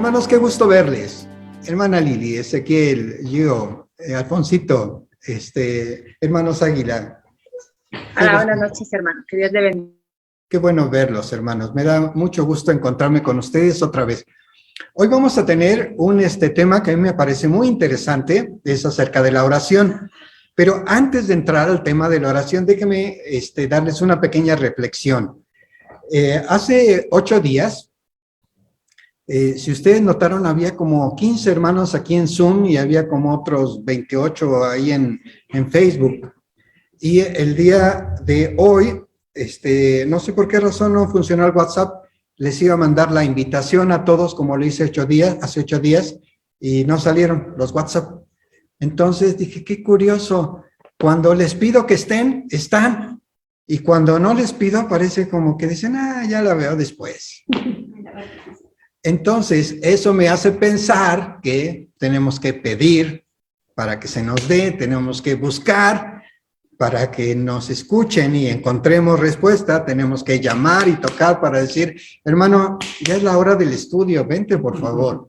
Hermanos, qué gusto verles. Hermana Lili, Ezequiel, yo, Alfonsito, hermanos Águila. Hola, buenas noches, hermano. Que Dios le bendiga. Qué bueno verlos, hermanos. Me da mucho gusto encontrarme con ustedes otra vez. Hoy vamos a tener un tema que a mí me parece muy interesante, es acerca de la oración. Pero antes de entrar al tema de la oración, déjenme darles una pequeña reflexión. Hace 8 días, si ustedes notaron, había como 15 hermanos aquí en Zoom y había como otros 28 ahí en Facebook. Y el día de hoy, no sé por qué razón no funcionó el WhatsApp, les iba a mandar la invitación a todos como lo hice hace 8 días, y no salieron los WhatsApp. Entonces dije, qué curioso, cuando les pido que estén, están, y cuando no les pido, parece como que dicen, ya la veo después. Entonces, eso me hace pensar que tenemos que pedir para que se nos dé, tenemos que buscar para que nos escuchen y encontremos respuesta, tenemos que llamar y tocar para decir, hermano, ya es la hora del estudio, vente por favor.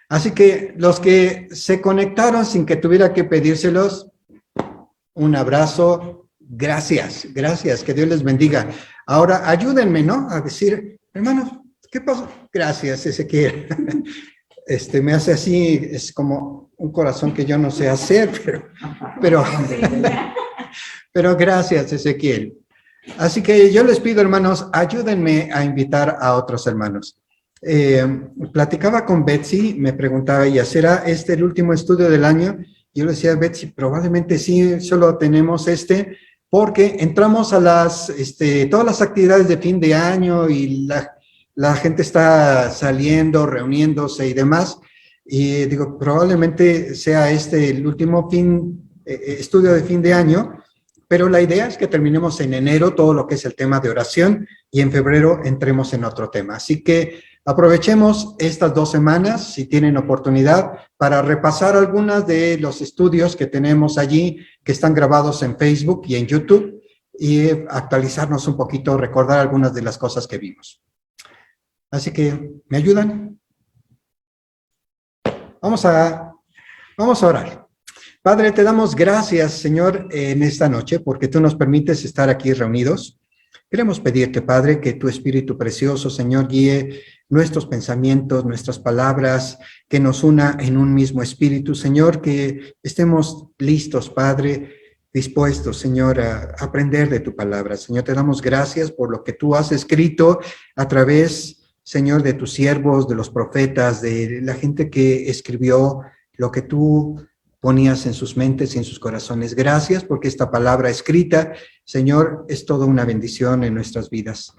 Así que los que se conectaron sin que tuviera que pedírselos, un abrazo, gracias, que Dios les bendiga. Ahora ayúdenme, ¿no? A decir, hermanos, ¿qué pasó? Gracias, Ezequiel. Me hace así, es como un corazón que yo no sé hacer, pero gracias, Ezequiel. Así que yo les pido, hermanos, ayúdenme a invitar a otros hermanos. Platicaba con Betsy, me preguntaba ella, ¿será este el último estudio del año? Yo le decía a Betsy, probablemente sí, solo tenemos porque entramos a todas las actividades de fin de año y la gente está saliendo, reuniéndose y demás, y digo, probablemente sea el último estudio de fin de año, pero la idea es que terminemos en enero todo lo que es el tema de oración y en febrero entremos en otro tema. Así que aprovechemos estas 2 semanas, si tienen oportunidad, para repasar algunas de los estudios que tenemos allí, que están grabados en Facebook y en YouTube, y actualizarnos un poquito, recordar algunas de las cosas que vimos. Así que, ¿me ayudan? Vamos a orar. Padre, te damos gracias, Señor, en esta noche, porque tú nos permites estar aquí reunidos. Queremos pedirte, Padre, que tu Espíritu precioso, Señor, guíe nuestros pensamientos, nuestras palabras, que nos una en un mismo espíritu, Señor, que estemos listos, Padre, dispuestos, Señor, a aprender de tu palabra. Señor, te damos gracias por lo que tú has escrito a través, Señor, de tus siervos, de los profetas, de la gente que escribió lo que tú ponías en sus mentes y en sus corazones. Gracias porque esta palabra escrita, Señor, es toda una bendición en nuestras vidas.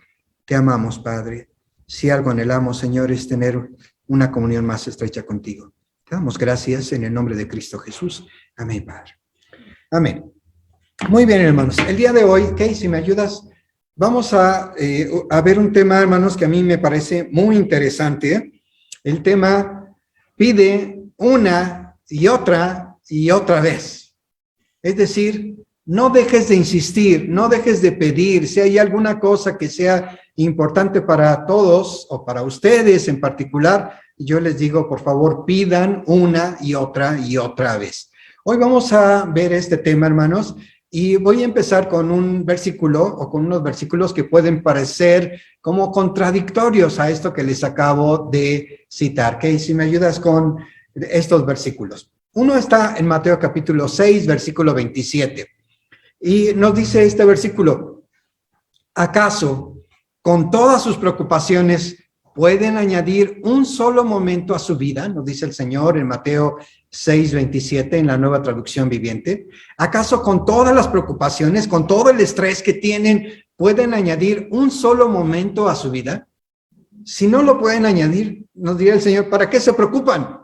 Te amamos, Padre. Si algo anhelamos, Señor, es tener una comunión más estrecha contigo. Te damos gracias en el nombre de Cristo Jesús. Amén, Padre. Amén. Muy bien, hermanos. El día de hoy, Kay, si me ayudas, vamos a ver un tema, hermanos, que a mí me parece muy interesante. El tema pide una y otra vez. Es decir, no dejes de insistir, no dejes de pedir. Si hay alguna cosa que sea importante para todos o para ustedes en particular, yo les digo, por favor, pidan una y otra vez. Hoy vamos a ver este tema, hermanos, y voy a empezar con un versículo o con unos versículos que pueden parecer como contradictorios a esto que les acabo de citar. ¿Ok? Si me ayudas con estos versículos. Uno está en Mateo capítulo 6, versículo 27. Y nos dice este versículo, ¿acaso con todas sus preocupaciones pueden añadir un solo momento a su vida? Nos dice el Señor en Mateo 6, 27, en la Nueva Traducción Viviente. ¿Acaso con todas las preocupaciones, con todo el estrés que tienen, pueden añadir un solo momento a su vida? Si no lo pueden añadir, nos dirá el Señor, ¿para qué se preocupan?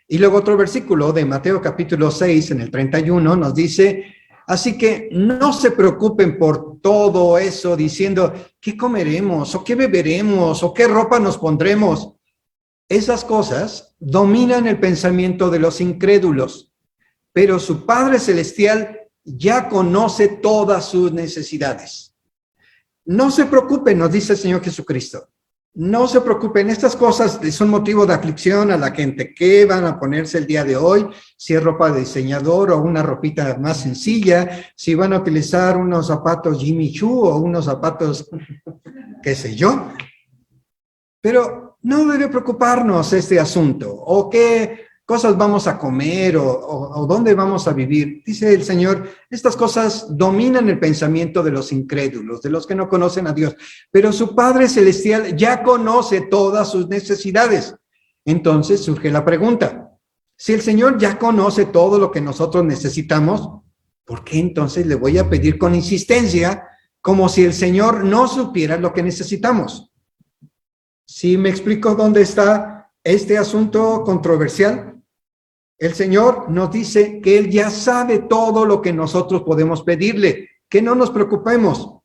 Y luego otro versículo de Mateo capítulo 6, en el 31, nos dice, así que no se preocupen por todo eso, diciendo, ¿qué comeremos? ¿O qué beberemos? ¿O qué ropa nos pondremos? Esas cosas dominan el pensamiento de los incrédulos, pero su Padre Celestial ya conoce todas sus necesidades. No se preocupen, nos dice el Señor Jesucristo. no se preocupen, estas cosas son motivo de aflicción a la gente. ¿Qué van a ponerse el día de hoy? Si es ropa de diseñador o una ropita más sencilla, si van a utilizar unos zapatos Jimmy Choo o unos zapatos, qué sé yo. Pero no debe preocuparnos este asunto, o qué cosas vamos a comer, o dónde vamos a vivir. Dice el Señor, estas cosas dominan el pensamiento de los incrédulos, de los que no conocen a Dios, pero su Padre Celestial ya conoce todas sus necesidades. Entonces surge la pregunta, si el Señor ya conoce todo lo que nosotros necesitamos, ¿por qué entonces le voy a pedir con insistencia como si el Señor no supiera lo que necesitamos? ¿Sí me explico dónde está este asunto controversial? El Señor nos dice que Él ya sabe todo lo que nosotros podemos pedirle, que no nos preocupemos.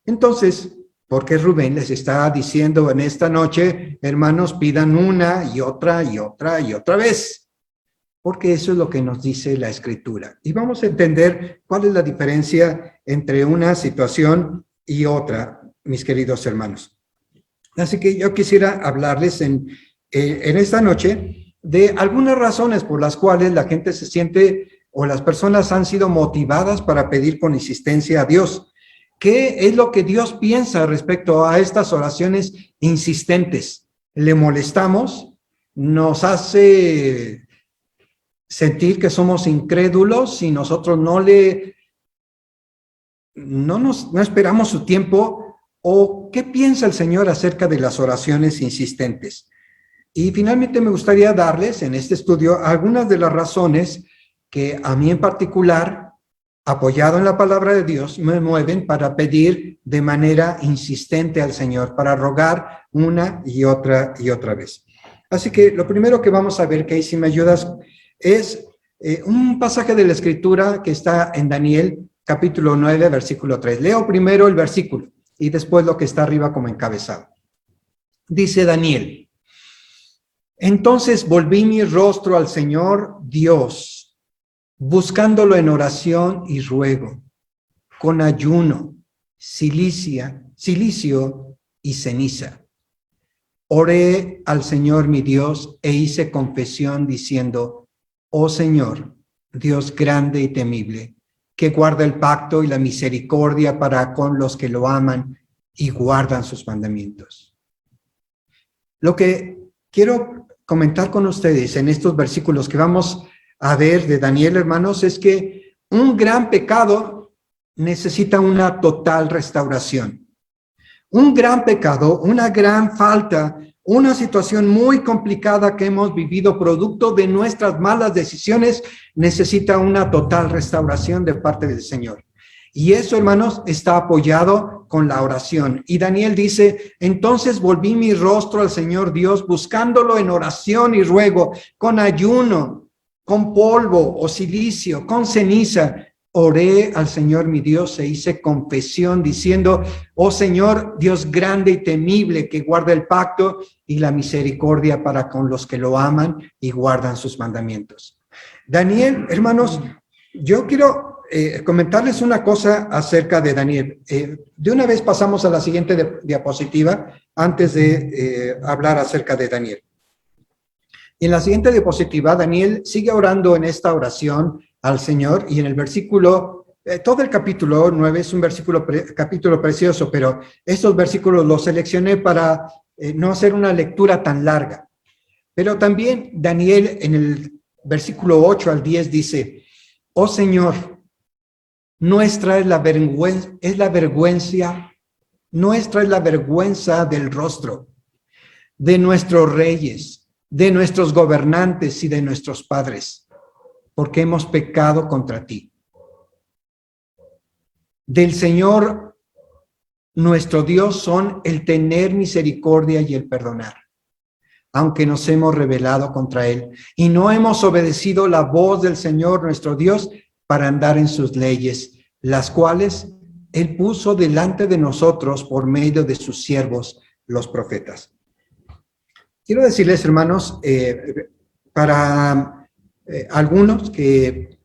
Entonces, ¿por qué Rubén les está diciendo en esta noche, hermanos, pidan una y otra y otra y otra vez? Porque eso es lo que nos dice la Escritura. Y vamos a entender cuál es la diferencia entre una situación y otra, mis queridos hermanos. Así que yo quisiera hablarles en esta noche de algunas razones por las cuales la gente se siente o las personas han sido motivadas para pedir con insistencia a Dios. ¿Qué es lo que Dios piensa respecto a estas oraciones insistentes? ¿Le molestamos? ¿Nos hace sentir que somos incrédulos si nosotros no esperamos su tiempo? ¿O qué piensa el Señor acerca de las oraciones insistentes? Y finalmente me gustaría darles en este estudio algunas de las razones que a mí en particular, apoyado en la palabra de Dios, me mueven para pedir de manera insistente al Señor, para rogar una y otra vez. Así que lo primero que vamos a ver, Kay, si me ayudas, es un pasaje de la Escritura que está en Daniel, capítulo 9, versículo 3. Leo primero el versículo y después lo que está arriba como encabezado. Dice Daniel: entonces volví mi rostro al Señor Dios, buscándolo en oración y ruego, con ayuno, cilicio y ceniza. Oré al Señor mi Dios e hice confesión diciendo: oh Señor, Dios grande y temible, que guarda el pacto y la misericordia para con los que lo aman y guardan sus mandamientos. Lo que quiero comentar con ustedes en estos versículos que vamos a ver de Daniel, hermanos, es que un gran pecado necesita una total restauración. Un gran pecado, una gran falta, una situación muy complicada que hemos vivido producto de nuestras malas decisiones necesita una total restauración de parte del Señor. Y eso, hermanos, está apoyado con la oración. Y Daniel dice: entonces volví mi rostro al Señor Dios, buscándolo en oración y ruego, con ayuno, con polvo o cilicio, con ceniza. Oré al Señor mi Dios e hice confesión diciendo: oh Señor, Dios grande y temible, que guarda el pacto y la misericordia para con los que lo aman y guardan sus mandamientos. Daniel, hermanos, yo quiero comentarles una cosa acerca de Daniel. De una vez pasamos a la siguiente diapositiva antes de hablar acerca de Daniel. En la siguiente diapositiva, Daniel sigue orando en esta oración al Señor, y en el versículo, todo el capítulo 9 es un capítulo precioso, pero estos versículos los seleccioné para no hacer una lectura tan larga. Pero también Daniel en el versículo 8 al 10 dice: oh Señor, nuestra es la vergüenza del rostro de nuestros reyes, de nuestros gobernantes y de nuestros padres, porque hemos pecado contra ti. Del Señor nuestro Dios son el tener misericordia y el perdonar, aunque nos hemos rebelado contra Él y no hemos obedecido la voz del Señor nuestro Dios para andar en sus leyes, las cuales Él puso delante de nosotros por medio de sus siervos, los profetas. Quiero decirles, hermanos, para algunos que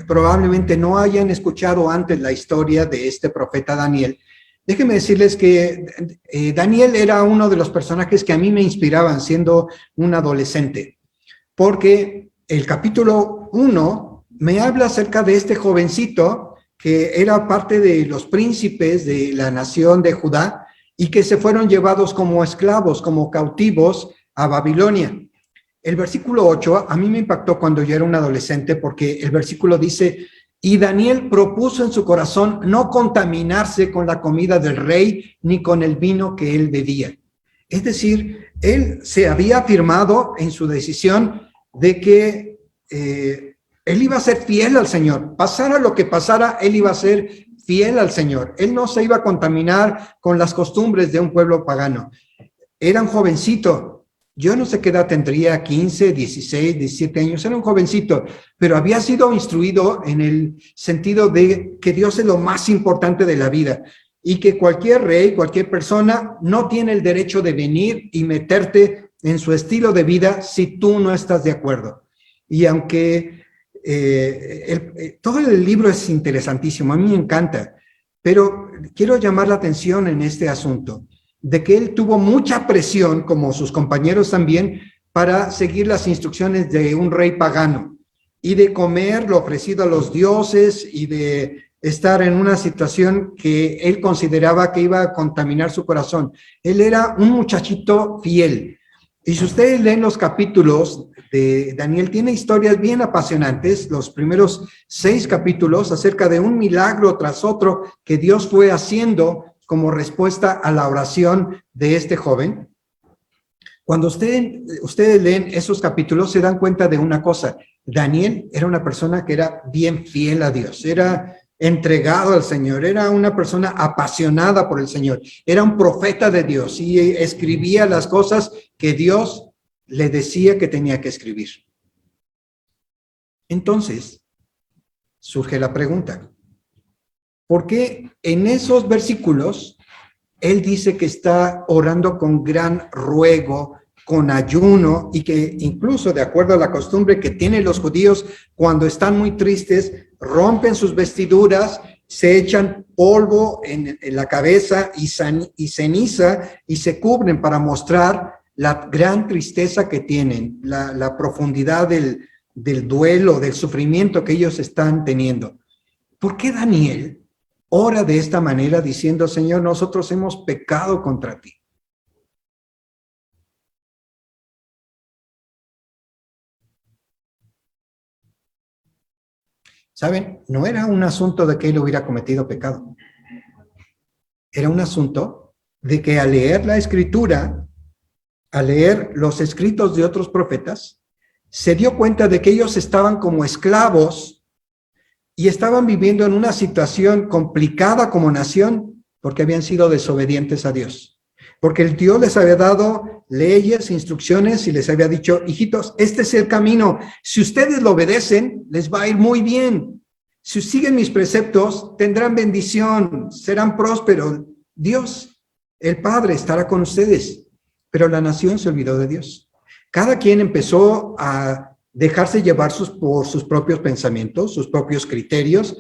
probablemente no hayan escuchado antes la historia de este profeta Daniel, Déjenme decirles que Daniel era uno de los personajes que a mí me inspiraban siendo un adolescente, porque el capítulo 1 me habla acerca de este jovencito que era parte de los príncipes de la nación de Judá y que se fueron llevados como esclavos, como cautivos a Babilonia. El versículo 8 a mí me impactó cuando yo era un adolescente porque el versículo dice: y Daniel propuso en su corazón no contaminarse con la comida del rey ni con el vino que él bebía. Es decir, él se había afirmado en su decisión de que él iba a ser fiel al Señor. Pasara lo que pasara, él iba a ser fiel al Señor. Él no se iba a contaminar con las costumbres de un pueblo pagano. Era un jovencito. Yo no sé qué edad tendría, 15, 16, 17 años, era un jovencito, pero había sido instruido en el sentido de que Dios es lo más importante de la vida y que cualquier rey, cualquier persona no tiene el derecho de venir y meterte en su estilo de vida si tú no estás de acuerdo. Y aunque todo el libro es interesantísimo, a mí me encanta, pero quiero llamar la atención en este asunto de que él tuvo mucha presión, como sus compañeros también, para seguir las instrucciones de un rey pagano y de comer lo ofrecido a los dioses y de estar en una situación que él consideraba que iba a contaminar su corazón. Él era un muchachito fiel. Y si ustedes leen los capítulos de Daniel, tiene historias bien apasionantes, los primeros 6 capítulos acerca de un milagro tras otro que Dios fue haciendo como respuesta a la oración de este joven. Cuando ustedes leen esos capítulos, se dan cuenta de una cosa: Daniel era una persona que era bien fiel a Dios, era entregado al Señor, era una persona apasionada por el Señor, era un profeta de Dios y escribía las cosas que Dios le decía que tenía que escribir. Entonces, surge la pregunta: ¿por qué en esos versículos él dice que está orando con gran ruego, con ayuno, y que incluso de acuerdo a la costumbre que tienen los judíos, cuando están muy tristes, rompen sus vestiduras, se echan polvo en la cabeza y ceniza y se cubren para mostrar la gran tristeza que tienen, la profundidad del duelo, del sufrimiento que ellos están teniendo? ¿Por qué Daniel ora de esta manera diciendo: Señor, nosotros hemos pecado contra ti? ¿Saben? No era un asunto de que él hubiera cometido pecado. Era un asunto de que al leer la Escritura, al leer los escritos de otros profetas, se dio cuenta de que ellos estaban como esclavos y estaban viviendo en una situación complicada como nación porque habían sido desobedientes a Dios. Porque el Dios les había dado leyes, instrucciones y les había dicho: hijitos, este es el camino. Si ustedes lo obedecen, les va a ir muy bien. Si siguen mis preceptos, tendrán bendición, serán prósperos. Dios, el Padre, estará con ustedes. Pero la nación se olvidó de Dios. Cada quien empezó a dejarse llevar por sus propios pensamientos, sus propios criterios,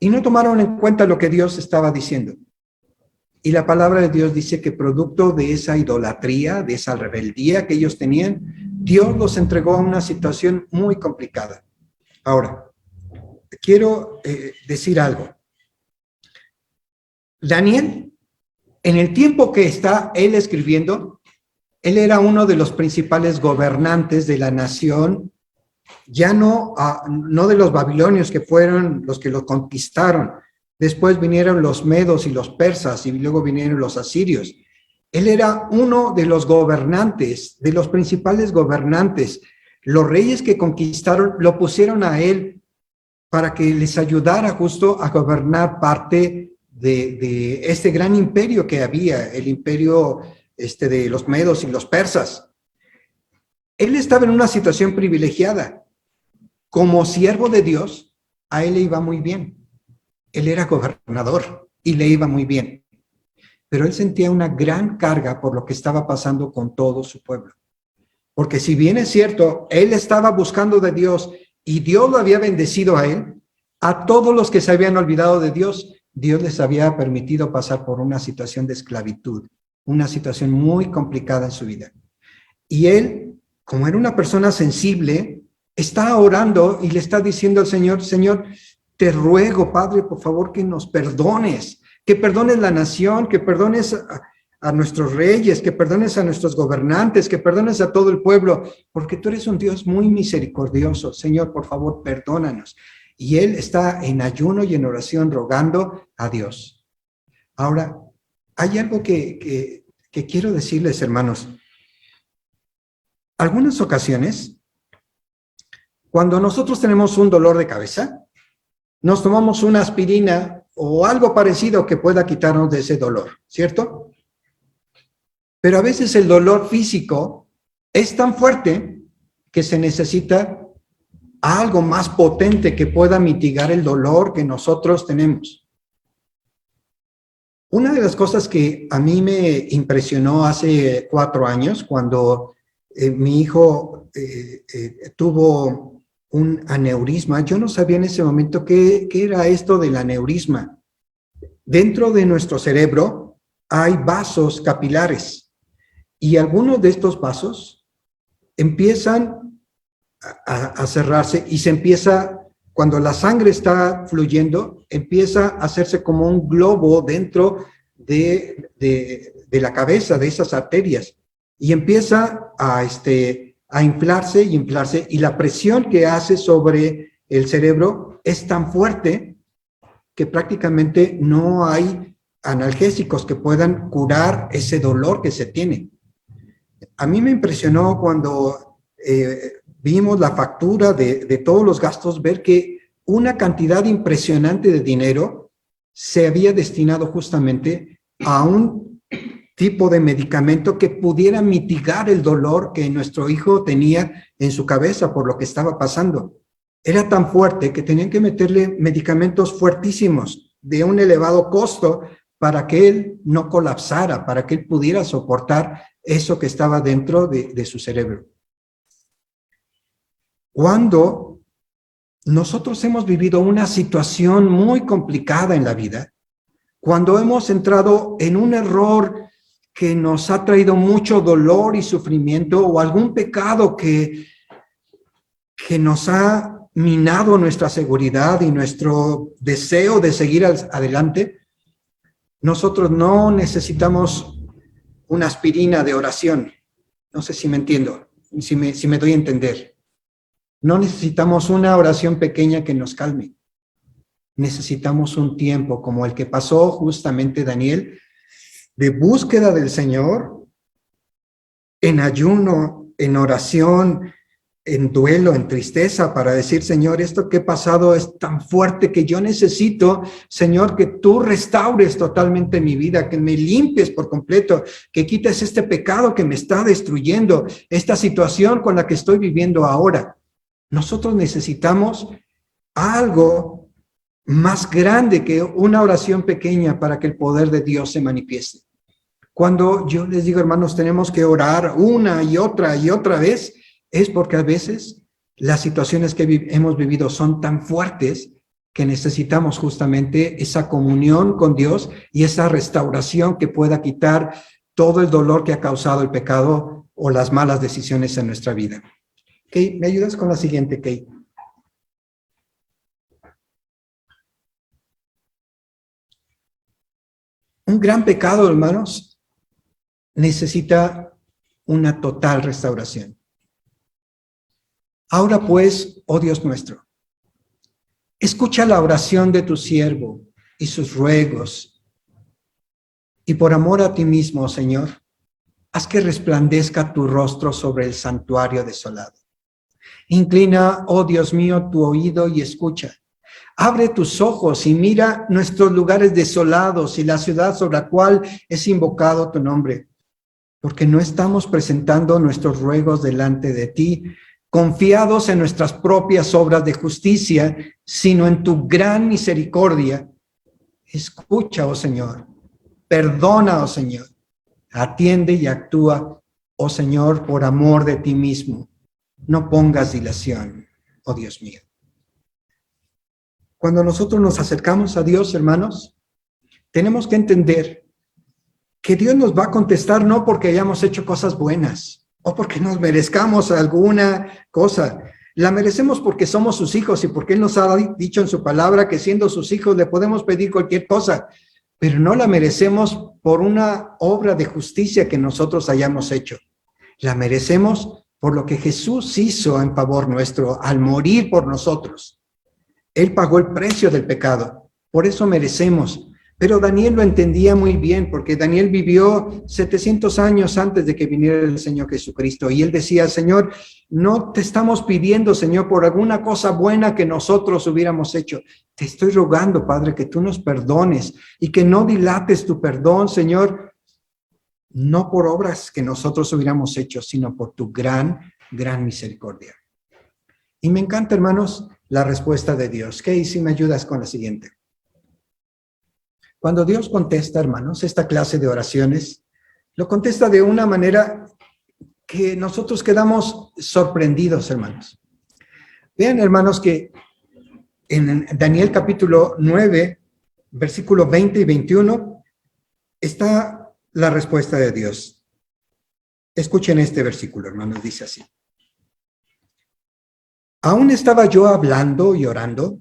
y no tomaron en cuenta lo que Dios estaba diciendo. Y la palabra de Dios dice que producto de esa idolatría, de esa rebeldía que ellos tenían, Dios los entregó a una situación muy complicada. Ahora, quiero decir algo. Daniel, en el tiempo que está él escribiendo, él era uno de los principales gobernantes de la nación, ya no de los babilonios, que fueron los que lo conquistaron. Después vinieron los medos y los persas y luego vinieron los asirios. Él era uno de los gobernantes, de los principales gobernantes. Los reyes que conquistaron lo pusieron a él para que les ayudara justo a gobernar parte de este gran imperio que había, el imperio de los medos y los persas. Él estaba en una situación privilegiada. Como siervo de Dios, a él le iba muy bien. Él era gobernador y le iba muy bien. Pero él sentía una gran carga por lo que estaba pasando con todo su pueblo. Porque si bien es cierto, él estaba buscando de Dios y Dios lo había bendecido a él, a todos los que se habían olvidado de Dios Dios les había permitido pasar por una situación de esclavitud, una situación muy complicada en su vida. Y él, como era una persona sensible, está orando y le está diciendo al Señor, Señor, te ruego, Padre, por favor, que nos perdones, que perdones la nación, que perdones a nuestros reyes, que perdones a nuestros gobernantes, que perdones a todo el pueblo, porque tú eres un Dios muy misericordioso. Señor, por favor, perdónanos. Y él está en ayuno y en oración rogando a Dios. Ahora, hay algo que quiero decirles, hermanos. Algunas ocasiones, cuando nosotros tenemos un dolor de cabeza, nos tomamos una aspirina o algo parecido que pueda quitarnos de ese dolor, ¿cierto? Pero a veces el dolor físico es tan fuerte que se necesita algo más potente que pueda mitigar el dolor que nosotros tenemos. Una de las cosas que a mí me impresionó hace 4 años, cuando mi hijo tuvo un aneurisma, yo no sabía en ese momento qué era esto del aneurisma. Dentro de nuestro cerebro hay vasos capilares y algunos de estos vasos empiezan a cerrarse y se empieza, cuando la sangre está fluyendo, empieza a hacerse como un globo dentro de la cabeza, de esas arterias, y empieza a inflarse y inflarse, y la presión que hace sobre el cerebro es tan fuerte que prácticamente no hay analgésicos que puedan curar ese dolor que se tiene. A mí me impresionó cuando vimos la factura de todos los gastos, ver que una cantidad impresionante de dinero se había destinado justamente a un tipo de medicamento que pudiera mitigar el dolor que nuestro hijo tenía en su cabeza por lo que estaba pasando. Era tan fuerte que tenían que meterle medicamentos fuertísimos de un elevado costo para que él no colapsara, para que él pudiera soportar eso que estaba dentro de su cerebro. Cuando nosotros hemos vivido una situación muy complicada en la vida, cuando hemos entrado en un error que nos ha traído mucho dolor y sufrimiento, o algún pecado que nos ha minado nuestra seguridad y nuestro deseo de seguir adelante, nosotros no necesitamos una aspirina de oración. No sé si me entiendo, si me doy a entender. No necesitamos una oración pequeña que nos calme. Necesitamos un tiempo como el que pasó justamente Daniel, de búsqueda del Señor, en ayuno, en oración, en duelo, en tristeza, para decir, Señor, esto que he pasado es tan fuerte que yo necesito, Señor, que tú restaures totalmente mi vida, que me limpies por completo, que quites este pecado que me está destruyendo, esta situación con la que estoy viviendo ahora. Nosotros necesitamos algo más grande que una oración pequeña para que el poder de Dios se manifieste. Cuando yo les digo, hermanos, tenemos que orar una y otra vez, es porque a veces las situaciones que hemos vivido son tan fuertes que necesitamos justamente esa comunión con Dios y esa restauración que pueda quitar todo el dolor que ha causado el pecado o las malas decisiones en nuestra vida. Kate, ¿me ayudas con la siguiente, Kate? Un gran pecado, hermanos, necesita una total restauración. Ahora pues, oh Dios nuestro, escucha la oración de tu siervo y sus ruegos, y por amor a ti mismo, Señor, haz que resplandezca tu rostro sobre el santuario desolado. Inclina, oh Dios mío, tu oído y escucha. Abre tus ojos y mira nuestros lugares desolados y la ciudad sobre la cual es invocado tu nombre, porque no estamos presentando nuestros ruegos delante de ti, confiados en nuestras propias obras de justicia, sino en tu gran misericordia. Escucha, oh Señor, perdona, oh Señor, atiende y actúa, oh Señor, por amor de ti mismo. No pongas dilación, oh Dios mío. Cuando nosotros nos acercamos a Dios, hermanos, tenemos que entender que Dios nos va a contestar no porque hayamos hecho cosas buenas o porque nos merezcamos alguna cosa. La merecemos porque somos sus hijos y porque Él nos ha dicho en su palabra que siendo sus hijos le podemos pedir cualquier cosa, pero no la merecemos por una obra de justicia que nosotros hayamos hecho. La merecemos por lo que Jesús hizo en favor nuestro al morir por nosotros. Él pagó el precio del pecado, por eso merecemos. Pero Daniel lo entendía muy bien, porque Daniel vivió 700 años antes de que viniera el Señor Jesucristo. Y él decía, Señor, no te estamos pidiendo, Señor, por alguna cosa buena que nosotros hubiéramos hecho. Te estoy rogando, Padre, que tú nos perdones y que no dilates tu perdón, Señor, no por obras que nosotros hubiéramos hecho, sino por tu gran misericordia. Y me encanta, hermanos, la respuesta de Dios. ¿Qué? Y si me ayudas con la siguiente. Cuando Dios contesta, hermanos, esta clase de oraciones, lo contesta de una manera que nosotros quedamos sorprendidos, hermanos. Vean, hermanos, que en Daniel capítulo 9, versículo 20 y 21, está la respuesta de Dios. Escuchen este versículo, hermanos, dice así. Aún estaba yo hablando y orando,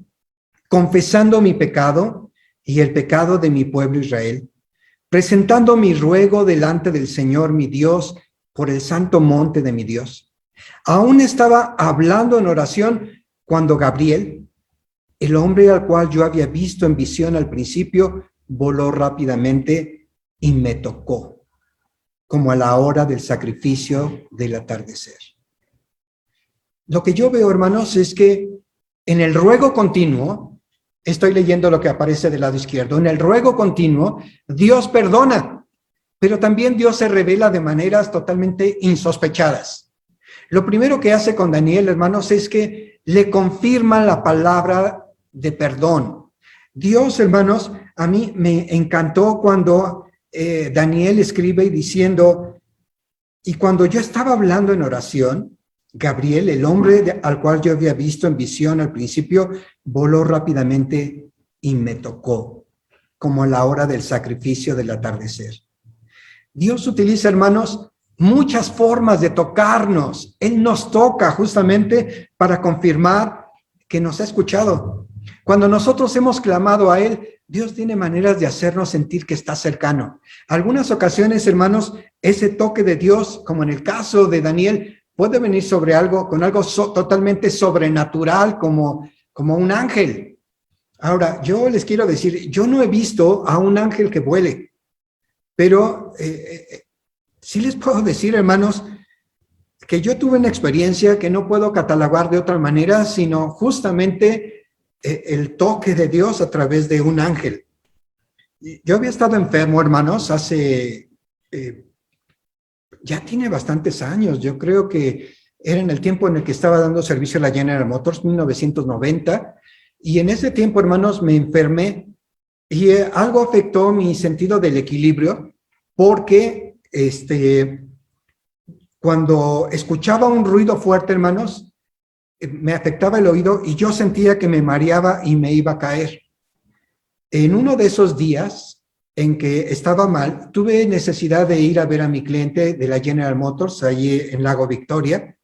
confesando mi pecado y el pecado de mi pueblo Israel, presentando mi ruego delante del Señor mi Dios por el santo monte de mi Dios. Aún estaba hablando en oración cuando Gabriel, el hombre al cual yo había visto en visión al principio, voló rápidamente y me tocó, como a la hora del sacrificio del atardecer. Lo que yo veo, hermanos, es que en el ruego continuo, estoy leyendo lo que aparece del lado izquierdo, en el ruego continuo, Dios perdona, pero también Dios se revela de maneras totalmente insospechadas. Lo primero que hace con Daniel, hermanos, es que le confirma la palabra de perdón. Dios, hermanos, a mí me encantó cuando Daniel escribe diciendo, y cuando yo estaba hablando en oración, Gabriel, el hombre al cual yo había visto en visión al principio, voló rápidamente y me tocó, como a la hora del sacrificio del atardecer. Dios utiliza, hermanos, muchas formas de tocarnos. Él nos toca justamente para confirmar que nos ha escuchado. Cuando nosotros hemos clamado a Él, Dios tiene maneras de hacernos sentir que está cercano. Algunas ocasiones, hermanos, ese toque de Dios, como en el caso de Daniel, puede venir sobre algo, con algo totalmente sobrenatural, como un ángel. Ahora, yo les quiero decir, yo no he visto a un ángel que vuele, pero sí les puedo decir, hermanos, que yo tuve una experiencia que no puedo catalogar de otra manera, sino justamente el toque de Dios a través de un ángel. Yo había estado enfermo, hermanos, hace... ya tiene bastantes años, yo creo que era en el tiempo en el que estaba dando servicio a la General Motors, 1990, y en ese tiempo, hermanos, me enfermé y algo afectó mi sentido del equilibrio, porque cuando escuchaba un ruido fuerte, hermanos, me afectaba el oído y yo sentía que me mareaba y me iba a caer. En uno de esos días en que estaba mal, tuve necesidad de ir a ver a mi cliente de la General Motors, allí en Lago Victoria,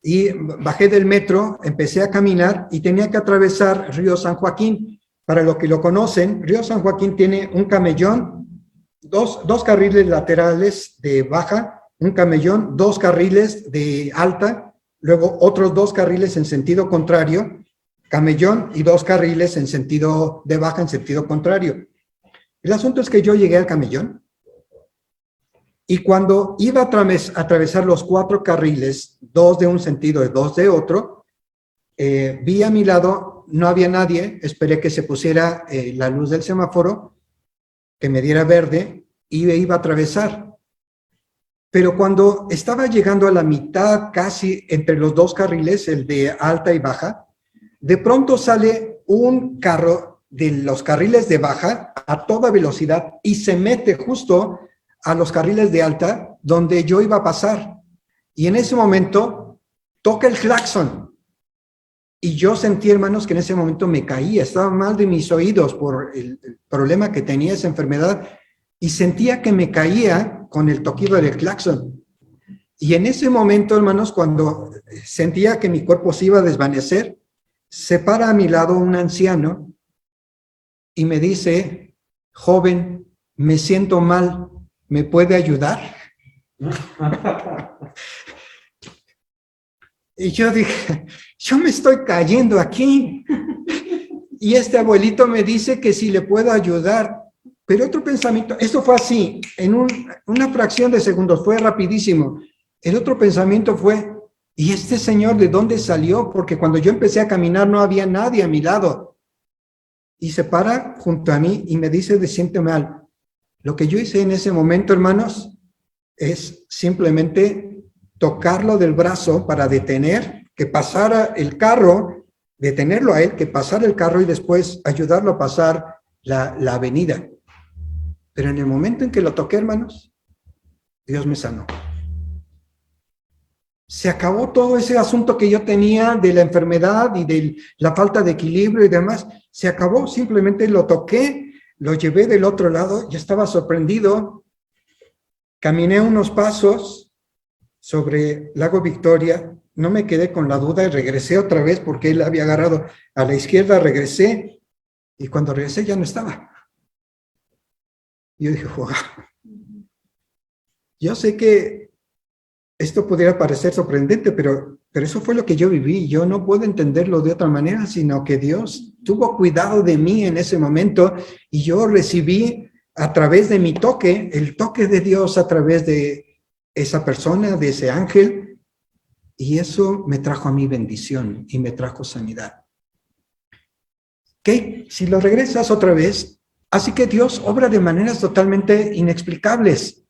y bajé del metro, empecé a caminar y tenía que atravesar Río San Joaquín. Para los que lo conocen, Río San Joaquín tiene un camellón, dos carriles laterales de baja, un camellón, 2 carriles de alta, luego otros 2 carriles en sentido contrario, camellón y 2 carriles en sentido de baja, en sentido contrario. El asunto es que yo llegué al camellón y cuando iba a atravesar los 4 carriles, 2 de un sentido y 2 de otro, vi a mi lado, no había nadie, esperé que se pusiera la luz del semáforo, que me diera verde y iba a atravesar. Pero cuando estaba llegando a la mitad, casi entre los 2 carriles, el de alta y baja, de pronto sale un carro de los carriles de baja a toda velocidad y se mete justo a los carriles de alta donde yo iba a pasar. Y en ese momento toca el claxon. Y yo sentí, hermanos, que en ese momento me caía, estaba mal de mis oídos por el problema que tenía esa enfermedad, y sentía que me caía con el toquido del claxon. Y en ese momento, hermanos, cuando sentía que mi cuerpo se iba a desvanecer, se para a mi lado un anciano y me dice: joven, me siento mal, ¿me puede ayudar? Y yo dije, yo me estoy cayendo aquí. Y este abuelito me dice que si le puedo ayudar. Pero otro pensamiento, esto fue así, en una fracción de segundos, fue rapidísimo. El otro pensamiento fue, ¿y este señor de dónde salió? Porque cuando yo empecé a caminar no había nadie a mi lado. Y se para junto a mí y me dice de siente mal. Lo que yo hice en ese momento, hermanos, es simplemente tocarlo del brazo para detener, que pasara el carro, detenerlo a él, que pasara el carro y después ayudarlo a pasar la avenida. Pero en el momento en que lo toqué, hermanos, Dios me sanó. Se acabó todo ese asunto que yo tenía de la enfermedad y de la falta de equilibrio y demás. Se acabó, simplemente lo toqué, lo llevé del otro lado, yo estaba sorprendido. Caminé unos pasos sobre Lago Victoria, no me quedé con la duda y regresé otra vez porque él había agarrado a la izquierda, regresé y cuando regresé ya no estaba. Yo dije, wow. Yo sé que esto pudiera parecer sorprendente, pero eso fue lo que yo viví. Yo no puedo entenderlo de otra manera, sino que Dios tuvo cuidado de mí en ese momento y yo recibí a través de mi toque, el toque de Dios a través de esa persona, de ese ángel, y eso me trajo a mí bendición y me trajo sanidad. ¿Ok? Si lo regresas otra vez, así que Dios obra de maneras totalmente inexplicables.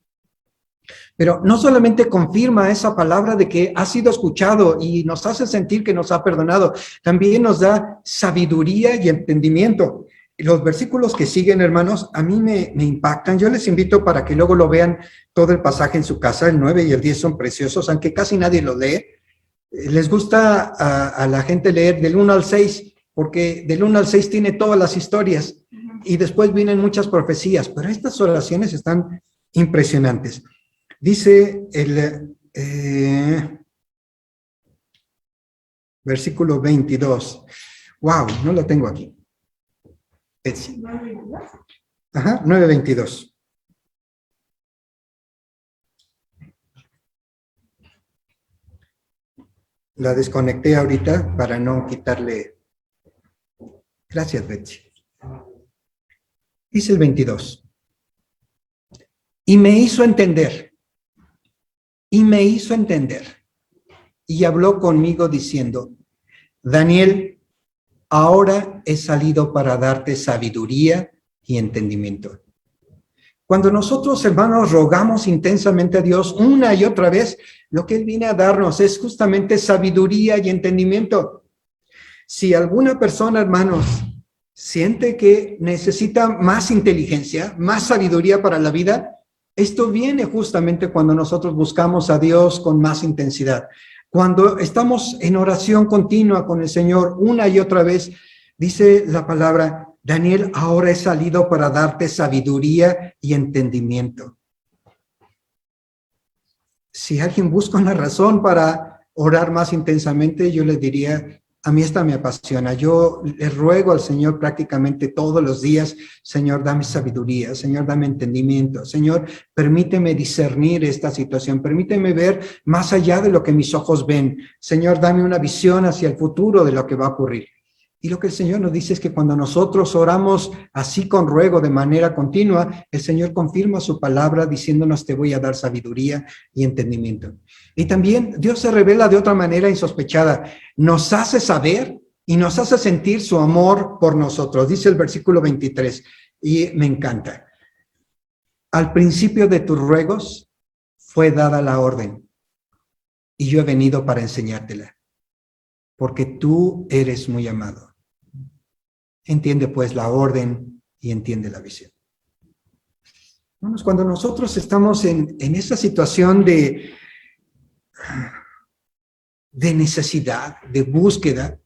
Pero no solamente confirma esa palabra de que ha sido escuchado y nos hace sentir que nos ha perdonado, también nos da sabiduría y entendimiento. Los versículos que siguen, hermanos, a mí me impactan. Yo les invito para que luego lo vean todo el pasaje en su casa. El 9 y el 10 son preciosos, aunque casi nadie lo lee. Les gusta a la gente leer del 1 al 6, porque del 1 al 6 tiene todas las historias y después vienen muchas profecías, pero estas oraciones están impresionantes. Dice el versículo 22. Wow, no lo tengo aquí. Ajá, 9:22. La desconecté ahorita para no quitarle. Gracias, Betsy. Dice el 22. Y me hizo entender. Y habló conmigo diciendo: Daniel, ahora he salido para darte sabiduría y entendimiento. Cuando nosotros, hermanos, rogamos intensamente a Dios una y otra vez, lo que Él viene a darnos es justamente sabiduría y entendimiento. Si alguna persona, hermanos, siente que necesita más inteligencia, más sabiduría para la vida, esto viene justamente cuando nosotros buscamos a Dios con más intensidad. Cuando estamos en oración continua con el Señor una y otra vez, dice la palabra: Daniel, ahora he salido para darte sabiduría y entendimiento. Si alguien busca una razón para orar más intensamente, yo le diría: a mí esta me apasiona. Yo le ruego al Señor prácticamente todos los días: Señor, dame sabiduría, Señor, dame entendimiento, Señor, permíteme discernir esta situación, permíteme ver más allá de lo que mis ojos ven, Señor, dame una visión hacia el futuro de lo que va a ocurrir. Y lo que el Señor nos dice es que cuando nosotros oramos así con ruego de manera continua, el Señor confirma su palabra diciéndonos: te voy a dar sabiduría y entendimiento. Y también Dios se revela de otra manera insospechada. Nos hace saber y nos hace sentir su amor por nosotros. Dice el versículo 23, y me encanta. Al principio de tus ruegos fue dada la orden, y yo he venido para enseñártela, porque tú eres muy amado. Entiende pues la orden y entiende la visión. Vamos, cuando nosotros estamos en esa situación de necesidad, de búsqueda,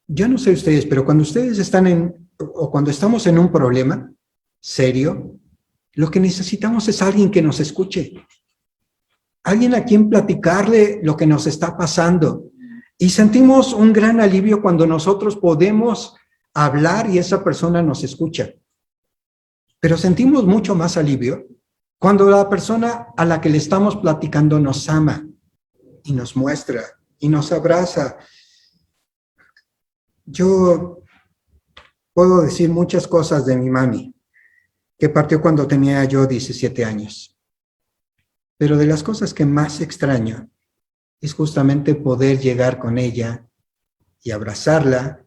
yo no sé ustedes, pero cuando ustedes están o cuando estamos en un problema serio, lo que necesitamos es alguien que nos escuche, alguien a quien platicarle lo que nos está pasando. Y sentimos un gran alivio cuando nosotros podemos hablar y esa persona nos escucha. Pero sentimos mucho más alivio cuando la persona a la que le estamos platicando nos ama y nos muestra y nos abraza. Yo puedo decir muchas cosas de mi mami, que partió cuando tenía yo 17 años. Pero de las cosas que más extraño es justamente poder llegar con ella y abrazarla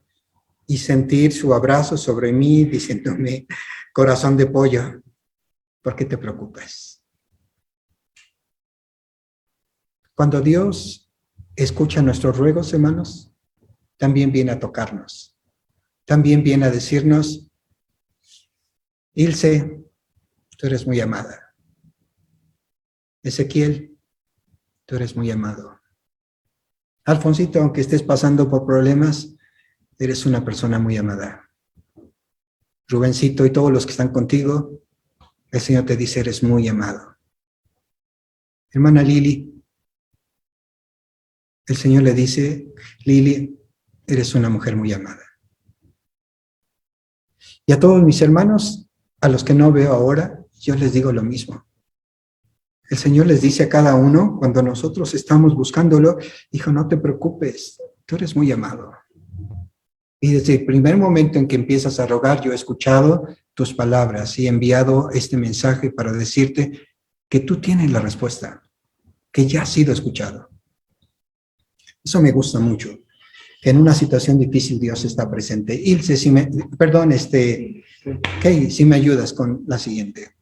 y sentir su abrazo sobre mí diciéndome, corazón de pollo, ¿por qué te preocupas? Cuando Dios escucha nuestros ruegos, hermanos, también viene a tocarnos. También viene a decirnos, Ilse, tú eres muy amada. Ezequiel, tú eres muy amado. Alfonsito, aunque estés pasando por problemas, eres una persona muy amada. Rubencito y todos los que están contigo, el Señor te dice, eres muy amado. Hermana Lili, el Señor le dice, Lili, eres una mujer muy amada. Y a todos mis hermanos, a los que no veo ahora, yo les digo lo mismo. El Señor les dice a cada uno, cuando nosotros estamos buscándolo, hijo, no te preocupes, tú eres muy amado. Y desde el primer momento en que empiezas a rogar, yo he escuchado tus palabras y he enviado este mensaje para decirte que tú tienes la respuesta, que ya has sido escuchado. Eso me gusta mucho, que en una situación difícil Dios está presente. Ilse, Kay, si me ayudas con la siguiente.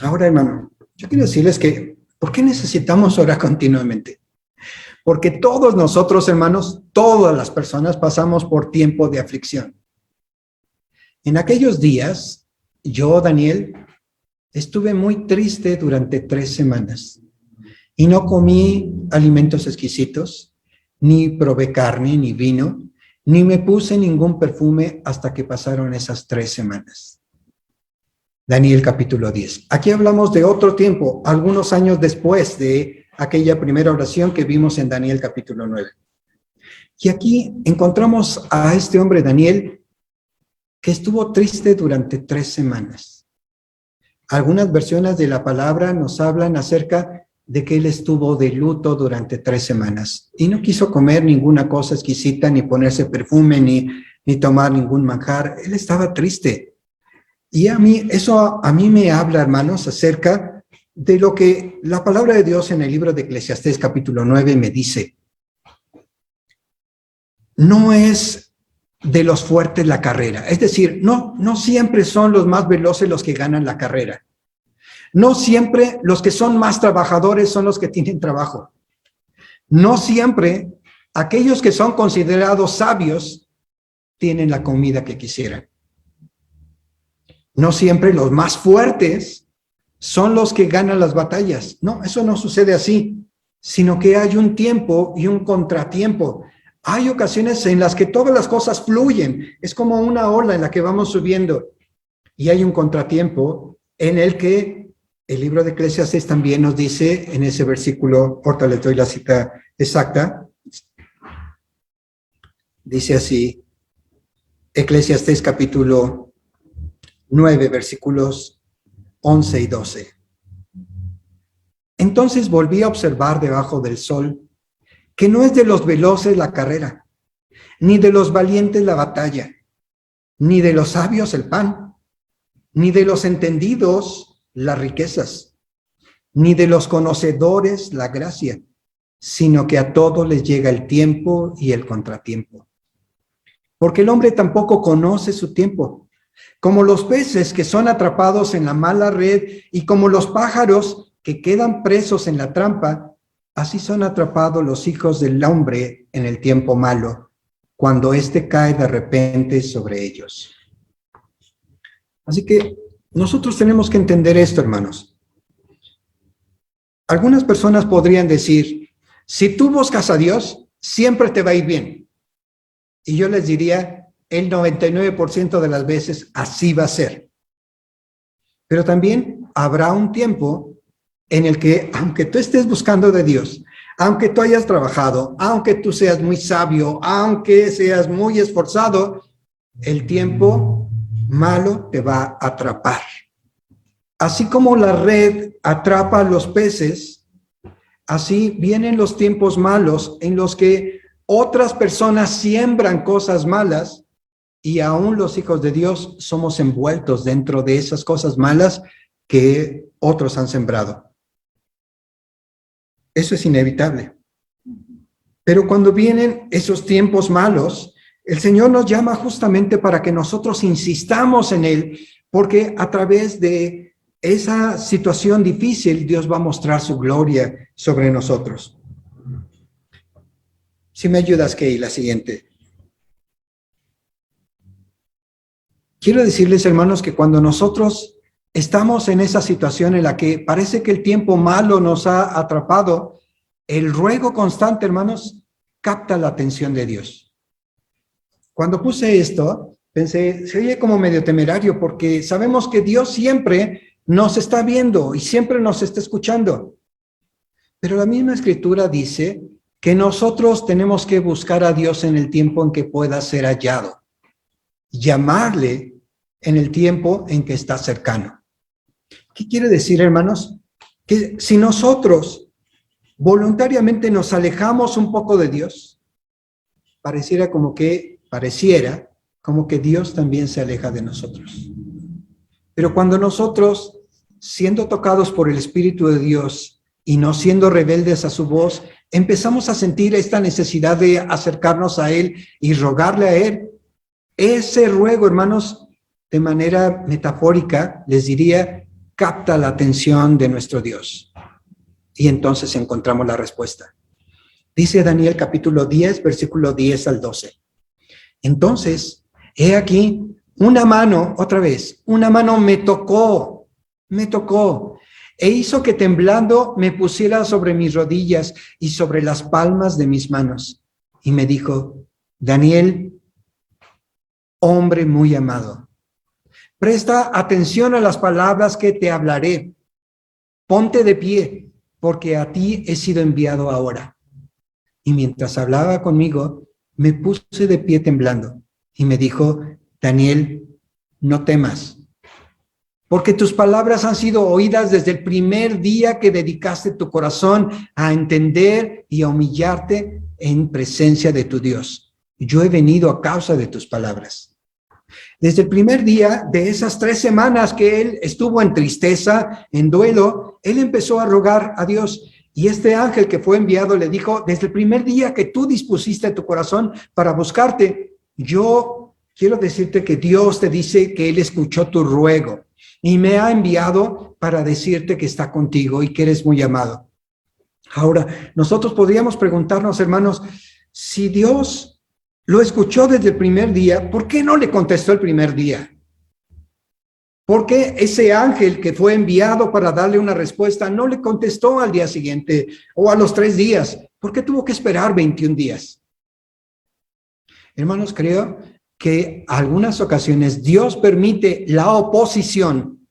Ahora, hermano, yo quiero decirles que, ¿por qué necesitamos orar continuamente? Porque todos nosotros, hermanos, todas las personas pasamos por tiempo de aflicción. En aquellos días, yo, Daniel, estuve muy triste durante 3 semanas y no comí alimentos exquisitos, ni probé carne, ni vino, ni me puse ningún perfume hasta que pasaron esas 3 semanas. Daniel capítulo 10. Aquí hablamos de otro tiempo, algunos años después de aquella primera oración que vimos en Daniel capítulo 9. Y aquí encontramos a este hombre Daniel que estuvo triste durante 3 semanas. Algunas versiones de la palabra nos hablan acerca de que él estuvo de luto durante 3 semanas y no quiso comer ninguna cosa exquisita, ni ponerse perfume, ni tomar ningún manjar. Él estaba triste. Y eso a mí me habla, hermanos, acerca de lo que la palabra de Dios en el libro de Eclesiastés capítulo 9 me dice. No es de los fuertes la carrera. Es decir, no siempre son los más veloces los que ganan la carrera. No siempre los que son más trabajadores son los que tienen trabajo. No siempre aquellos que son considerados sabios tienen la comida que quisieran. No siempre los más fuertes son los que ganan las batallas. No, eso no sucede así, sino que hay un tiempo y un contratiempo. Hay ocasiones en las que todas las cosas fluyen. Es como una ola en la que vamos subiendo. Y hay un contratiempo en el que el libro de Eclesiastés también nos dice, en ese versículo, ahorita les doy la cita exacta, dice así, Eclesiastés capítulo 9, versículos 11 y 12. Entonces volví a observar debajo del sol que no es de los veloces la carrera, ni de los valientes la batalla, ni de los sabios el pan, ni de los entendidos las riquezas, ni de los conocedores la gracia, sino que a todos les llega el tiempo y el contratiempo. Porque el hombre tampoco conoce su tiempo, como los peces que son atrapados en la mala red y como los pájaros que quedan presos en la trampa, así son atrapados los hijos del hombre en el tiempo malo, cuando éste cae de repente sobre ellos. Así que nosotros tenemos que entender esto, hermanos. Algunas personas podrían decir, Si tú buscas a Dios, siempre te va a ir bien. Y yo les diría, el 99% de las veces así va a ser. Pero también habrá un tiempo en el que, aunque tú estés buscando de Dios, aunque tú hayas trabajado, aunque tú seas muy sabio, aunque seas muy esforzado, el tiempo malo te va a atrapar. Así como la red atrapa a los peces, así vienen los tiempos malos en los que otras personas siembran cosas malas y aún los hijos de Dios somos envueltos dentro de esas cosas malas que otros han sembrado. Eso es inevitable. Pero cuando vienen esos tiempos malos, el Señor nos llama justamente para que nosotros insistamos en Él, porque a través de esa situación difícil, Dios va a mostrar su gloria sobre nosotros. Si me ayudas, Kay, la siguiente. Quiero decirles, hermanos, que cuando nosotros estamos en esa situación en la que parece que el tiempo malo nos ha atrapado, el ruego constante, hermanos, capta la atención de Dios. Cuando puse esto, pensé, se oye como medio temerario, porque sabemos que Dios siempre nos está viendo y siempre nos está escuchando. Pero la misma Escritura dice que nosotros tenemos que buscar a Dios en el tiempo en que pueda ser hallado. Llamarle en el tiempo en que está cercano. ¿Qué quiere decir, hermanos? Que si nosotros voluntariamente nos alejamos un poco de Dios, pareciera como que Dios también se aleja de nosotros. Pero cuando nosotros, siendo tocados por el Espíritu de Dios y no siendo rebeldes a su voz, empezamos a sentir esta necesidad de acercarnos a Él y rogarle a Él, ese ruego, hermanos, de manera metafórica, les diría, capta la atención de nuestro Dios. Y entonces encontramos la respuesta. Dice Daniel capítulo 10, versículo 10 al 12. Entonces, he aquí, una mano me tocó, e hizo que temblando me pusiera sobre mis rodillas y sobre las palmas de mis manos. Y me dijo, Daniel, hombre muy amado, presta atención a las palabras que te hablaré. Ponte de pie, porque a ti he sido enviado ahora. Y mientras hablaba conmigo, me puse de pie temblando. Y me dijo, Daniel, no temas, porque tus palabras han sido oídas desde el primer día que dedicaste tu corazón a entender y a humillarte en presencia de tu Dios. Yo he venido a causa de tus palabras. Desde el primer día de esas 3 semanas que él estuvo en tristeza, en duelo, él empezó a rogar a Dios. Y este ángel que fue enviado le dijo, desde el primer día que tú dispusiste tu corazón para buscarte, yo quiero decirte que Dios te dice que Él escuchó tu ruego y me ha enviado para decirte que está contigo y que eres muy amado. Ahora, nosotros podríamos preguntarnos, hermanos, si Dios lo escuchó desde el primer día, ¿por qué no le contestó el primer día? ¿Por qué ese ángel que fue enviado para darle una respuesta no le contestó al día siguiente o a los 3 días? ¿Por qué tuvo que esperar 21 días? Hermanos, creo que algunas ocasiones Dios permite la oposición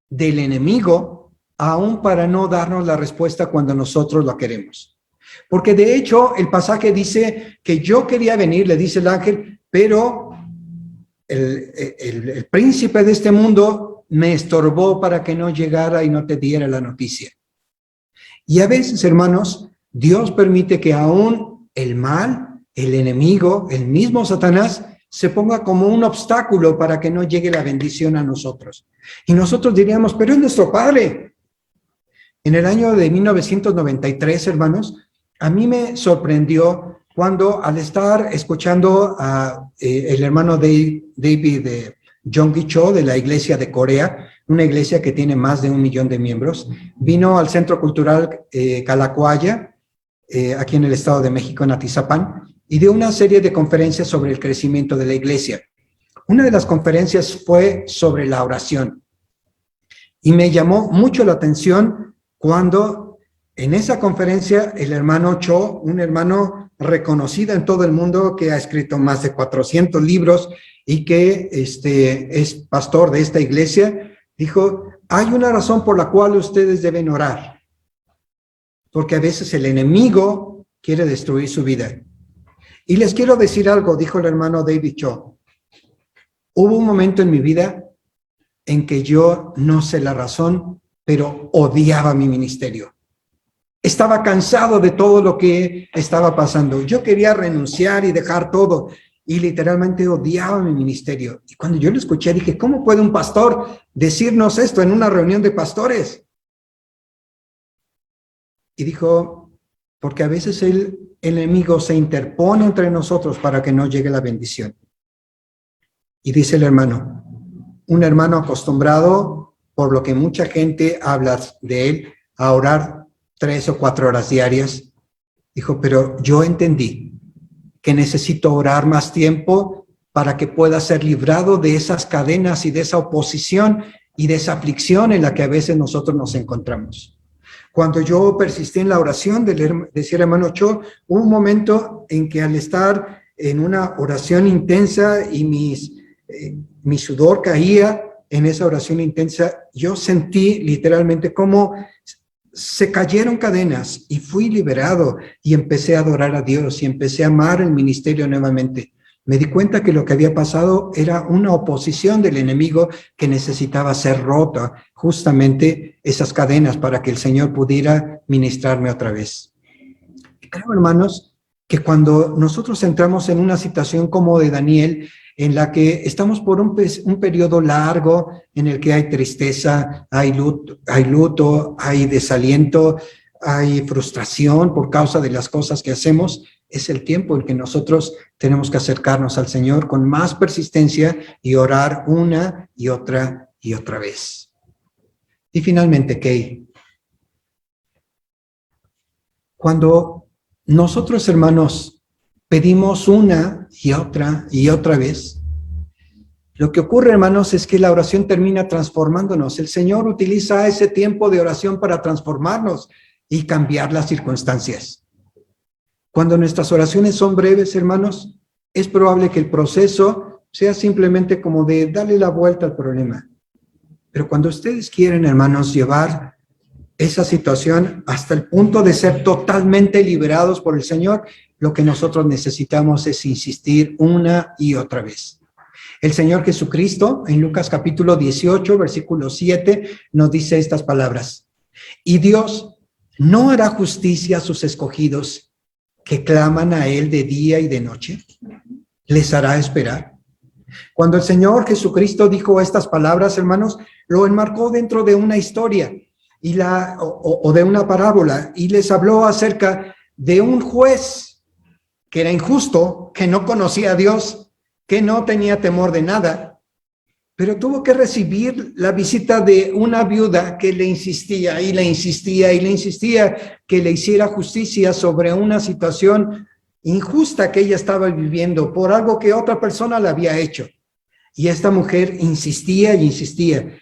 del enemigo aún para no darnos la respuesta cuando nosotros la queremos. Porque de hecho el pasaje dice que yo quería venir, le dice el ángel, pero el príncipe de este mundo me estorbó para que no llegara y no te diera la noticia. Y a veces, hermanos, Dios permite que aún el mal, el enemigo, el mismo Satanás, se ponga como un obstáculo para que no llegue la bendición a nosotros. Y nosotros diríamos, pero es nuestro Padre. En el año de 1993, hermanos, a mí me sorprendió cuando al estar escuchando a el hermano David Jonggi Cho de la iglesia de Corea, una iglesia que tiene más de 1 millón de miembros, vino al Centro Cultural Calacuaya, aquí en el Estado de México, en Atizapán, y dio una serie de conferencias sobre el crecimiento de la iglesia. Una de las conferencias fue sobre la oración. Y me llamó mucho la atención cuando En esa conferencia, el hermano Cho, un hermano reconocido en todo el mundo que ha escrito más de 400 libros y que es pastor de esta iglesia, dijo, hay una razón por la cual ustedes deben orar, porque a veces el enemigo quiere destruir su vida. Y les quiero decir algo, dijo el hermano David Cho. Hubo un momento en mi vida en que yo, no sé la razón, pero odiaba mi ministerio. Estaba cansado de todo lo que estaba pasando. Yo quería renunciar y dejar todo. Y literalmente odiaba mi ministerio. Y cuando yo lo escuché, dije, ¿cómo puede un pastor decirnos esto en una reunión de pastores? Y dijo, porque a veces el enemigo se interpone entre nosotros para que no llegue la bendición. Y dice el hermano, un hermano acostumbrado, por lo que mucha gente habla de él, a orar 3 o 4 horas diarias, dijo, pero yo entendí que necesito orar más tiempo para que pueda ser librado de esas cadenas y de esa oposición y de esa aflicción en la que a veces nosotros nos encontramos. Cuando yo persistí en la oración decía hermano Cho, hubo un momento en que al estar en una oración intensa y mi sudor caía en esa oración intensa, yo sentí literalmente cómo se cayeron cadenas y fui liberado y empecé a adorar a Dios y empecé a amar el ministerio nuevamente. Me di cuenta que lo que había pasado era una oposición del enemigo que necesitaba ser rota, justamente esas cadenas para que el Señor pudiera ministrarme otra vez. Y creo, hermanos, que cuando nosotros entramos en una situación como de Daniel, en la que estamos por un periodo largo en el que hay tristeza, hay luto, hay desaliento, hay frustración por causa de las cosas que hacemos, es el tiempo en que nosotros tenemos que acercarnos al Señor con más persistencia y orar una y otra vez. Y finalmente, Kay, cuando nosotros, hermanos, pedimos una y otra vez, lo que ocurre, hermanos, es que la oración termina transformándonos. El Señor utiliza ese tiempo de oración para transformarnos y cambiar las circunstancias. Cuando nuestras oraciones son breves, hermanos, es probable que el proceso sea simplemente como de darle la vuelta al problema. Pero cuando ustedes quieren, hermanos, llevar esa situación hasta el punto de ser totalmente liberados por el Señor, lo que nosotros necesitamos es insistir una y otra vez. El Señor Jesucristo, en Lucas capítulo 18, versículo 7, nos dice estas palabras. Y Dios no hará justicia a sus escogidos que claman a Él de día y de noche. ¿Les hará esperar? Cuando el Señor Jesucristo dijo estas palabras, hermanos, lo enmarcó dentro de una historia o de una parábola y les habló acerca de un juez que era injusto, que no conocía a Dios, que no tenía temor de nada, pero tuvo que recibir la visita de una viuda que le insistía y le insistía y le insistía que le hiciera justicia sobre una situación injusta que ella estaba viviendo por algo que otra persona le había hecho. Y esta mujer insistía y insistía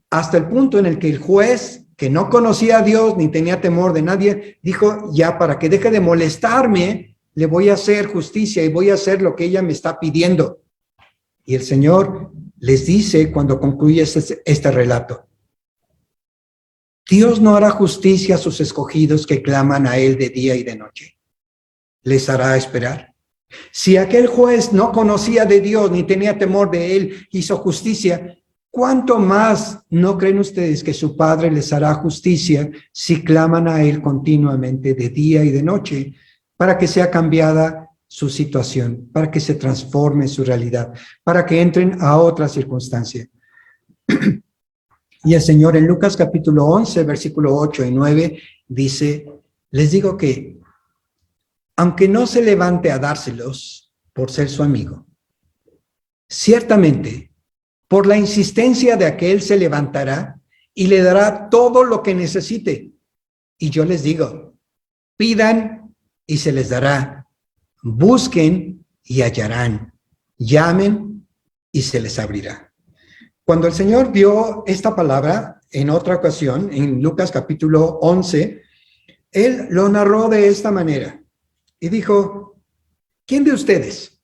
hasta el punto en el que el juez, que no conocía a Dios ni tenía temor de nadie, dijo, ya para que deje de molestarme, le voy a hacer justicia y voy a hacer lo que ella me está pidiendo. Y el Señor les dice cuando concluye este relato, Dios no hará justicia a sus escogidos que claman a Él de día y de noche. ¿Les hará esperar? Si aquel juez no conocía de Dios ni tenía temor de Él, hizo justicia, ¿cuánto más no creen ustedes que su Padre les hará justicia si claman a Él continuamente de día y de noche para que sea cambiada su situación, para que se transforme su realidad, para que entren a otra circunstancia? Y el Señor en Lucas capítulo 11, versículo 8 y 9 dice, les digo que aunque no se levante a dárselos por ser su amigo, ciertamente por la insistencia de aquel se levantará y le dará todo lo que necesite. Y yo les digo, pidan y se les dará, busquen y hallarán, llamen y se les abrirá. Cuando el Señor dio esta palabra en otra ocasión, en Lucas capítulo 11, él lo narró de esta manera y dijo, ¿quién de ustedes,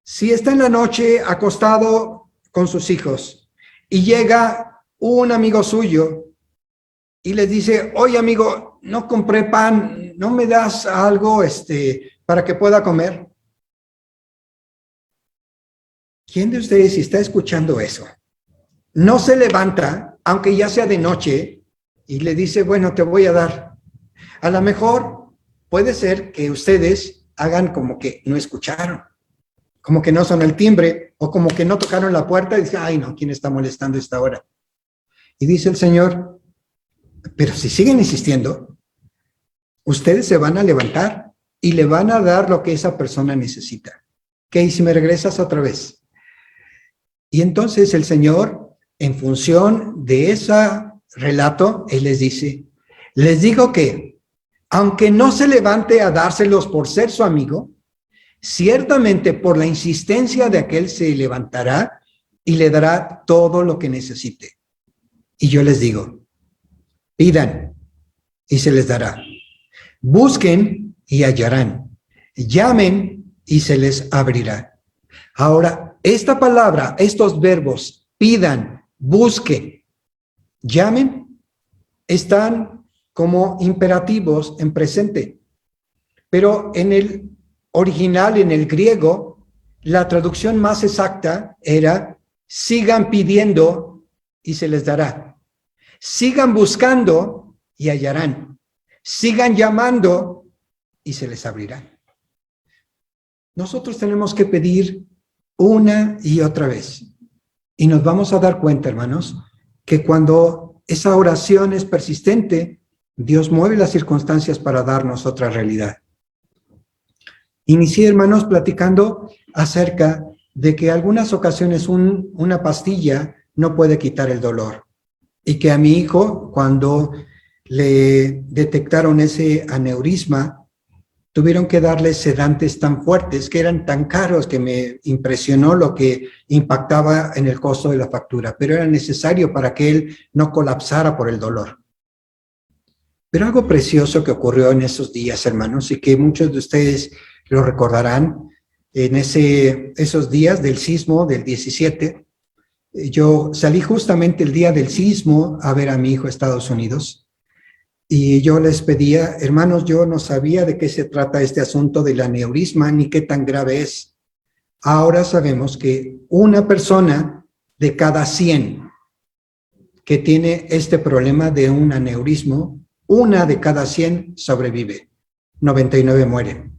si está en la noche acostado con sus hijos y llega un amigo suyo y les dice, oye amigo, no compré pan, ¿no me das algo para que pueda comer? ¿Quién de ustedes, si está escuchando eso, no se levanta, aunque ya sea de noche, y le dice, bueno, te voy a dar? A lo mejor puede ser que ustedes hagan como que no escucharon, como que no sonó el timbre, o como que no tocaron la puerta y dicen, ay no, ¿quién está molestando a esta hora? Y dice el Señor, pero si siguen insistiendo, ustedes se van a levantar y le van a dar lo que esa persona necesita. ¿Qué? ¿Y si me regresas otra vez? Y entonces el Señor, en función de ese relato, Él les dice, les digo que, aunque no se levante a dárselos por ser su amigo, ciertamente por la insistencia de aquel se levantará y le dará todo lo que necesite. Y yo les digo, pidan y se les dará. Busquen y hallarán. Llamen y se les abrirá. Ahora, esta palabra, estos verbos, pidan, busquen, llamen, están como imperativos en presente. Pero en el original, en el griego, la traducción más exacta era, sigan pidiendo y se les dará. Sigan buscando y hallarán. Sigan llamando y se les abrirá. Nosotros tenemos que pedir una y otra vez. Y nos vamos a dar cuenta, hermanos, que cuando esa oración es persistente, Dios mueve las circunstancias para darnos otra realidad. Inicié, hermanos, platicando acerca de que algunas ocasiones una pastilla no puede quitar el dolor. Y que a mi hijo, cuando le detectaron ese aneurisma, tuvieron que darle sedantes tan fuertes, que eran tan caros, que me impresionó lo que impactaba en el costo de la factura, pero era necesario para que él no colapsara por el dolor. Pero algo precioso que ocurrió en esos días, hermanos, y que muchos de ustedes lo recordarán, en esos días del sismo del 17, yo salí justamente el día del sismo a ver a mi hijo a Estados Unidos. Y yo les pedía, hermanos, yo no sabía de qué se trata este asunto del aneurisma ni qué tan grave es. Ahora sabemos que una persona de cada 100 que tiene este problema de un aneurisma, una de cada 100 sobrevive, 99 mueren.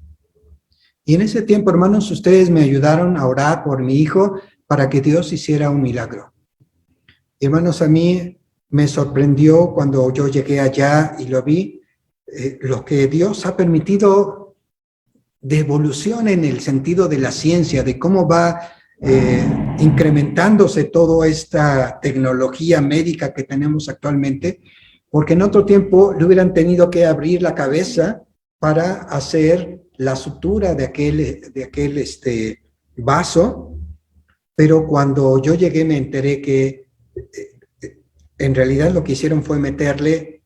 Y en ese tiempo, hermanos, ustedes me ayudaron a orar por mi hijo para que Dios hiciera un milagro. Hermanos, a mí me sorprendió cuando yo llegué allá y lo vi, lo que Dios ha permitido de evolución en el sentido de la ciencia, de cómo va incrementándose toda esta tecnología médica que tenemos actualmente, porque en otro tiempo le hubieran tenido que abrir la cabeza para hacer la sutura de aquel vaso, pero cuando yo llegué me enteré que en realidad lo que hicieron fue meterle,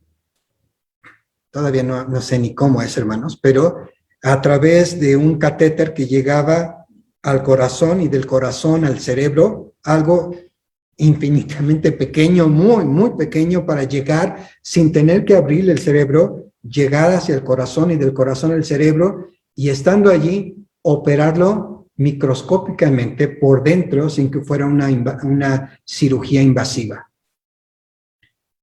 todavía no sé ni cómo es, hermanos, pero a través de un catéter que llegaba al corazón y del corazón al cerebro, algo infinitamente pequeño, muy, muy pequeño, para llegar sin tener que abrir el cerebro, llegar hacia el corazón y del corazón al cerebro, y estando allí, operarlo microscópicamente por dentro sin que fuera una cirugía invasiva.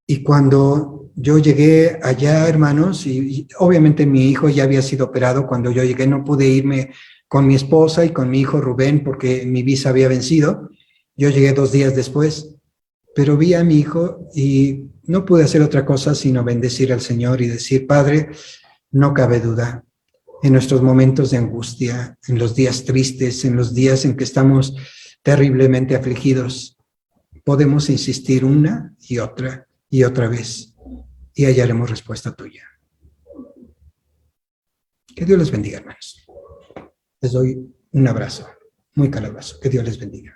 Y cuando yo llegué allá, hermanos, y obviamente mi hijo ya había sido operado, cuando yo llegué no pude irme con mi esposa y con mi hijo Rubén porque mi visa había vencido. Yo llegué 2 días después, pero vi a mi hijo y no pude hacer otra cosa sino bendecir al Señor y decir, Padre, no cabe duda, en nuestros momentos de angustia, en los días tristes, en los días en que estamos terriblemente afligidos, podemos insistir una y otra vez, y hallaremos respuesta tuya. Que Dios les bendiga, hermanos. Les doy un abrazo muy caluroso. Que Dios les bendiga.